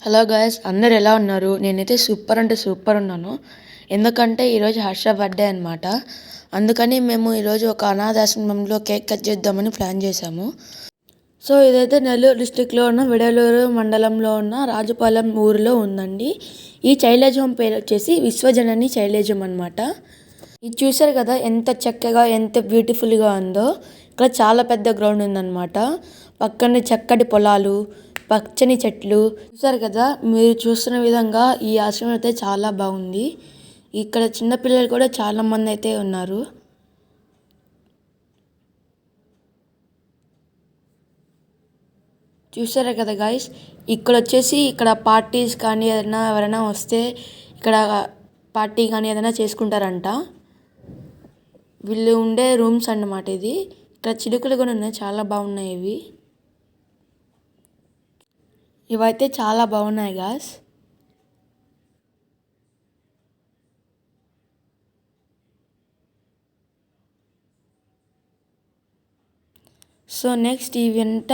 Hello guys, అందరు ఎలా ఉన్నారు? నేనైతే సూపర్ అంటే సూపర్ ఉన్నాను. ఎందుకంటే ఈరోజు హర్ష బర్త్డే అనమాట. అందుకని మేము ఈరోజు ఒక అనాథాశ్రమంలో కేక్ కట్ చేద్దామని ప్లాన్ చేశాము. సో ఇదైతే నెల్లూరు డిస్టిక్లో ఉన్న విడలూరు మండలంలో ఉన్న రాజుపాలెం ఊరిలో ఉందండి. ఈ చైల్డ్ హోమ్ పేరు వచ్చేసి విశ్వజనని చైల్డ్ హోమ్ అనమాట. ఇది చూసారు కదా ఎంత చక్కగా ఎంత బ్యూటిఫుల్గా ఉందో. ఇక్కడ చాలా పెద్ద గ్రౌండ్ ఉందన్నమాట. పక్కనే చక్కటి పొలాలు, పచ్చని చెట్లు చూసారు కదా. మీరు చూస్తున్న విధంగా ఈ ఆశ్రమం అయితే చాలా బాగుంది. ఇక్కడ చిన్నపిల్లలు కూడా చాలా మంది అయితే ఉన్నారు. చూసారు కదా గాయస్, ఇక్కడ వచ్చేసి ఇక్కడ పార్టీస్ కానీ ఏదైనా ఎవరైనా వస్తే ఇక్కడ పార్టీ కానీ ఏదైనా చేసుకుంటారంట. వీళ్ళు ఉండే రూమ్స్ అన్నమాట ఇది. ఇక్కడ చిలుకలు కూడా ఉన్నాయి, చాలా బాగున్నాయి ఇవి. ఇవైతే చాలా బాగున్నాయి గాయస్. సో నెక్స్ట్ ఇవంట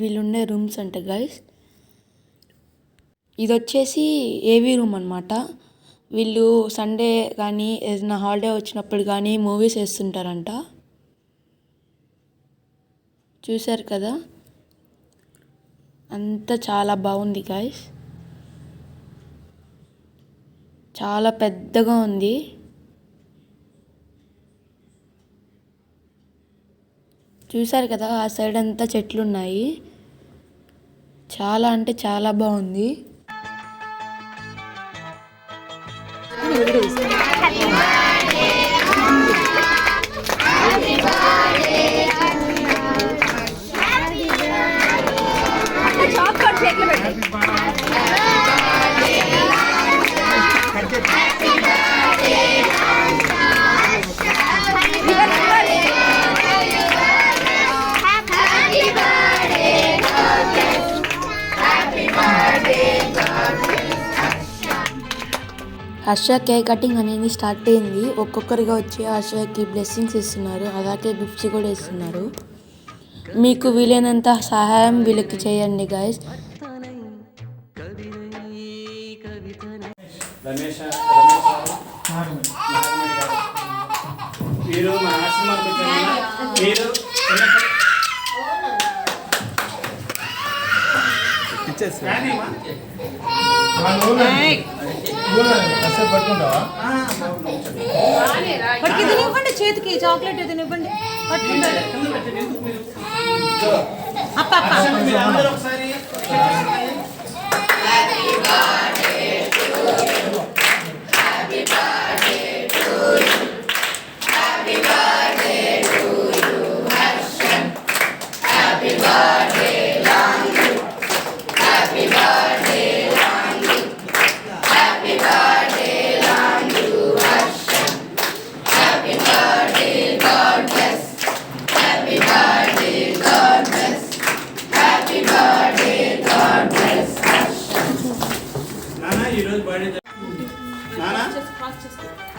వీళ్ళుండే రూమ్స్ అంట గాయస్. ఇది వచ్చేసి ఏవీ రూమ్ అనమాట. వీళ్ళు సండే కానీ ఏదైనా హాలిడే వచ్చినప్పుడు కానీ మూవీస్ వేస్తుంటారంట. చూశారు కదా, అంతా చాలా బాగుంది గాయస్. చాలా పెద్దగా ఉంది. చూశారు కదా, ఆ సైడ్ అంతా చెట్లు ఉన్నాయి. చాలా అంటే చాలా బాగుంది. హర్ష కేక్ కటింగ్ అనేది స్టార్ట్ అయింది. ఒక్కొక్కరిగా వచ్చి హర్షకి బ్లెస్సింగ్స్ ఇస్తున్నారు, అలాగే గిఫ్ట్స్ కూడా ఇస్తున్నారు. మీకు వీలైనంత సహాయం వీళ్ళకి చేయండి గాయస్. ఇవ్వండి చేతికి చాక్లెట్ ఇది ఇవ్వండి.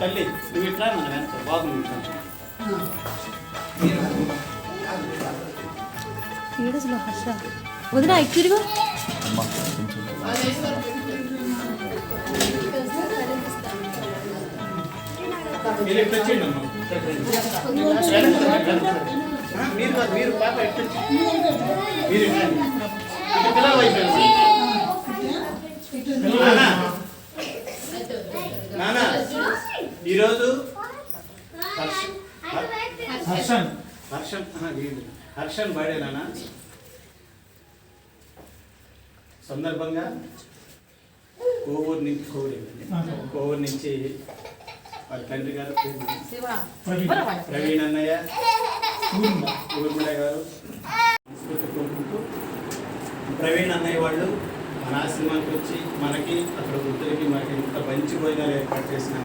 తల్లి నువ్వు ఇట్లా మనం ఎంత బాగుంది. హర్ష వదిన ఇచ్చిరుగా మీరు పాప మీరు పిల్లల వైపు నానా ఈరోజు హర్షన్ బర్త్డే నానా సందర్భంగా కోవూరు నుంచి వాళ్ళ తండ్రి గారు ప్రవీణ్ అన్నయ్య ఊర్మిళ గారు కోరుకుంటూ ప్రవీణ్ అన్నయ్య వాళ్ళు మన ఆశ్రమానికి వచ్చి మనకి అక్కడ వృద్ధులకి మనకి ఇంత మంచి భోజనాలు ఏర్పాటు చేసిన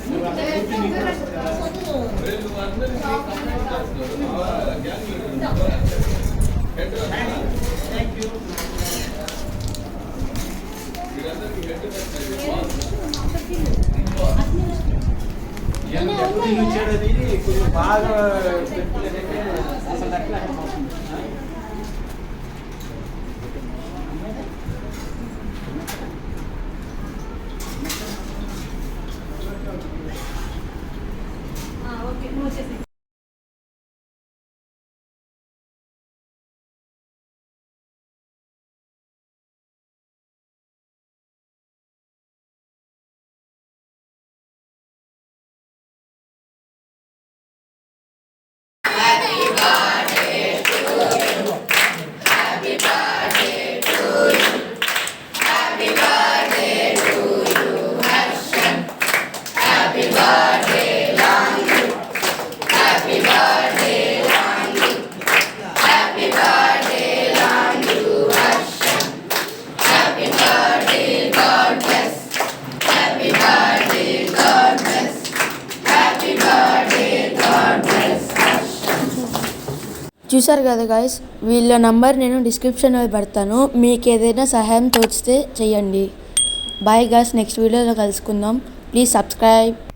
నువ్వు అక్కడ కూర్చుని నీకు కూడా వస్తుంది కదా. Thank you. ఎప్పుడు ఇచ్చాడు అది కొంచెం బాగా పెట్టుకోలేదంటే అసలు అట్లా ఓకే నువ్వు వచ్చేసి చూసారు కదా గాయస్, వీళ్ళ నంబర్ నేను డిస్క్రిప్షన్లో పెడతాను. మీకు ఏదైనా సహాయం తోచితే చెయ్యండి. బాయ్ గాయస్, నెక్స్ట్ వీడియోలో కలుసుకుందాం. Please subscribe.